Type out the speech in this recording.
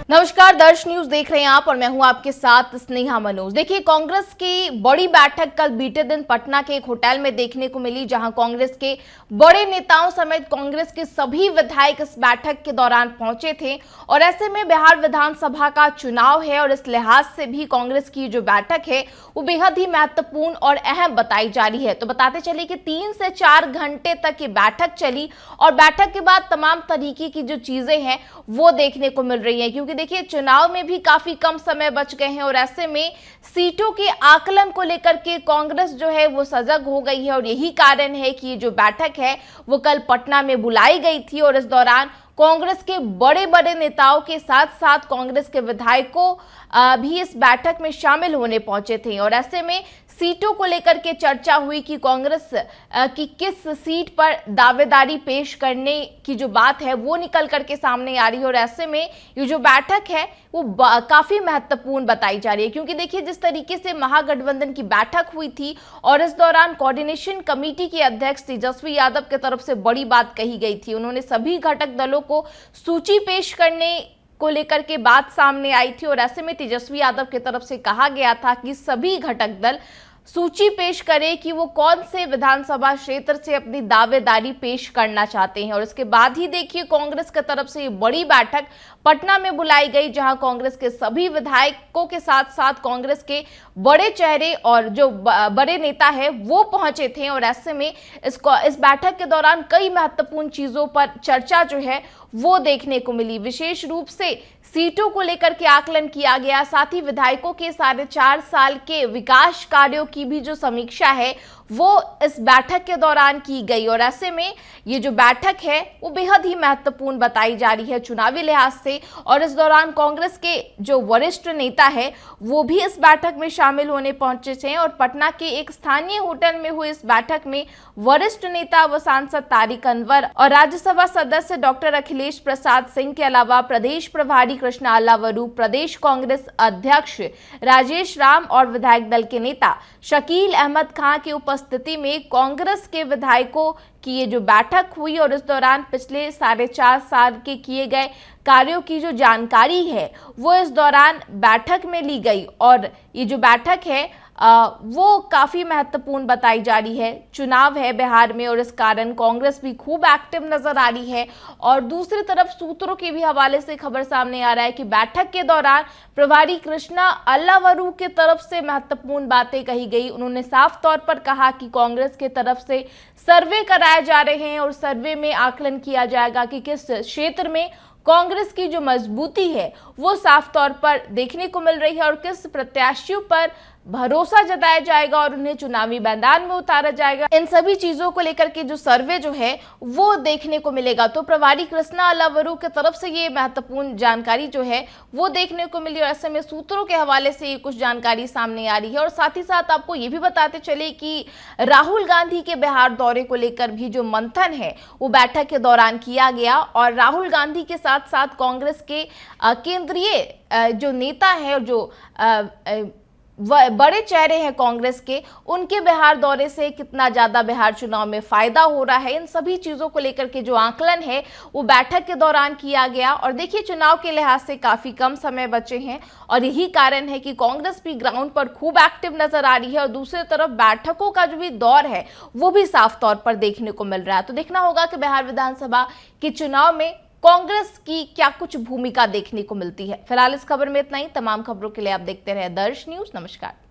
नमस्कार, दर्श न्यूज देख रहे हैं आप और मैं हूं आपके साथ स्नेहा मनोज। देखिए, कांग्रेस की बड़ी बैठक कल बीते दिन पटना के एक होटल में देखने को मिली, जहां कांग्रेस के बड़े नेताओं समेत कांग्रेस के सभी विधायक इस बैठक के दौरान पहुंचे थे। और ऐसे में बिहार विधानसभा का चुनाव है और इस लिहाज से भी कांग्रेस की जो बैठक है वो बेहद ही महत्वपूर्ण और अहम बताई जा रही है। तो बताते चले कि 3 से 4 घंटे तक ये बैठक चली और बैठक के बाद तमाम तरीके की जो चीजें हैं वो देखने को मिल रही है, क्योंकि देखिए चुनाव में भी काफी कम समय बच गए हैं और ऐसे में सीटों के आकलन को लेकर के कांग्रेस जो है वो सजग हो गई है। और यही कारण है कि ये जो बैठक है वो कल पटना में बुलाई गई थी और इस दौरान कांग्रेस के बड़े बड़े नेताओं के साथ साथ कांग्रेस के विधायकों भी इस बैठक में शामिल होने पहुंचे थे। और ऐसे में सीटों को लेकर के चर्चा हुई कि कांग्रेस की किस सीट पर दावेदारी पेश करने की जो बात है वो निकल करके सामने आ रही है। और ऐसे में ये जो बैठक है वो काफी महत्वपूर्ण बताई जा रही है, क्योंकि देखिए जिस तरीके से महागठबंधन की बैठक हुई थी और इस दौरान कोऑर्डिनेशन कमेटी के अध्यक्ष तेजस्वी यादव की तरफ से बड़ी बात कही गई थी। उन्होंने सभी घटक दलों को सूची पेश करने को लेकर के बात सामने आई थी और ऐसे में तेजस्वी यादव की तरफ से कहा गया था कि सभी घटक दल सूची पेश करें कि वो कौन से विधानसभा क्षेत्र से अपनी दावेदारी पेश करना चाहते हैं। और इसके बाद ही देखिए कांग्रेस की तरफ से ये बड़ी बैठक पटना में बुलाई गई, जहां कांग्रेस के सभी विधायकों के साथ साथ कांग्रेस के बड़े चेहरे और जो बड़े नेता है वो पहुंचे थे। और ऐसे में इस बैठक के दौरान कई महत्वपूर्ण चीजों पर चर्चा जो है वो देखने को मिली। विशेष रूप से सीटों को लेकर के आकलन किया गया, साथ ही विधायकों के 4.5 साल के विकास कार्यों की भी जो समीक्षा है वो इस बैठक के दौरान की गई। और ऐसे में ये जो बैठक है वो बेहद ही महत्वपूर्ण बताई जा रही है चुनावी लिहाज से। और इस दौरान कांग्रेस के जो वरिष्ठ नेता है वो भी इस बैठक में शामिल होने पहुंचे थे। और पटना के एक स्थानीय होटल में हुई इस बैठक में वरिष्ठ नेता व सांसद तारिक अनवर और राज्यसभा सदस्य डॉक्टर अखिलेश प्रसाद सिंह के अलावा प्रदेश प्रभारी कृष्णा अल्लावरू, प्रदेश कांग्रेस अध्यक्ष राजेश राम और विधायक दल के नेता शकील अहमद खान की उपस्थिति में कांग्रेस के विधायकों की ये जो बैठक हुई और इस दौरान पिछले 4.5 साल के किए गए कार्यों की जो जानकारी है वो इस दौरान बैठक में ली गई। और ये जो बैठक है वो काफी महत्वपूर्ण बताई जा रही है। चुनाव है बिहार में और इस कारण कांग्रेस भी खूब एक्टिव नजर आ रही है। और दूसरी तरफ सूत्रों के भी हवाले से खबर सामने आ रहा है कि बैठक के दौरान प्रभारी कृष्णा अल्लावरू की तरफ से महत्वपूर्ण बातें कही गई। उन्होंने साफ तौर पर कहा कि कांग्रेस की तरफ से सर्वे कराए जा रहे हैं और सर्वे में आकलन किया जाएगा कि किस क्षेत्र में कांग्रेस की जो मजबूती है वो साफ तौर पर देखने को मिल रही है और किस प्रत्याशियों पर भरोसा जताया जाएगा और उन्हें चुनावी मैदान में उतारा जाएगा। इन सभी चीजों को लेकर के जो सर्वे जो है वो देखने को मिलेगा। तो प्रभारी कृष्णा अल्लावरू की तरफ से ये महत्वपूर्ण जानकारी जो है वो देखने को मिली और ऐसे में सूत्रों के हवाले से ये कुछ जानकारी सामने आ रही है। और साथ ही साथ आपको ये भी बताते चले कि राहुल गांधी के बिहार दौरे को लेकर भी जो मंथन है वो बैठक के दौरान किया गया। और राहुल गांधी के साथ साथ कांग्रेस के केंद्रीय जो नेता है और जो बड़े चेहरे हैं कांग्रेस के, उनके बिहार दौरे से कितना ज्यादा बिहार चुनाव में फायदा हो रहा है, इन सभी चीजों को लेकर के जो आकलन है वो बैठक के दौरान किया गया। और देखिए चुनाव के लिहाज से काफी कम समय बचे हैं और यही कारण है कि कांग्रेस भी ग्राउंड पर खूब एक्टिव नजर आ रही है और दूसरी तरफ बैठकों का जो भी दौर है वो भी साफ तौर पर देखने को मिल रहा है। तो देखना होगा कि बिहार विधानसभा के चुनाव में कांग्रेस की क्या कुछ भूमिका देखने को मिलती है। फिलहाल इस खबर में इतना ही। तमाम खबरों के लिए आप देखते रहे दर्श न्यूज। नमस्कार।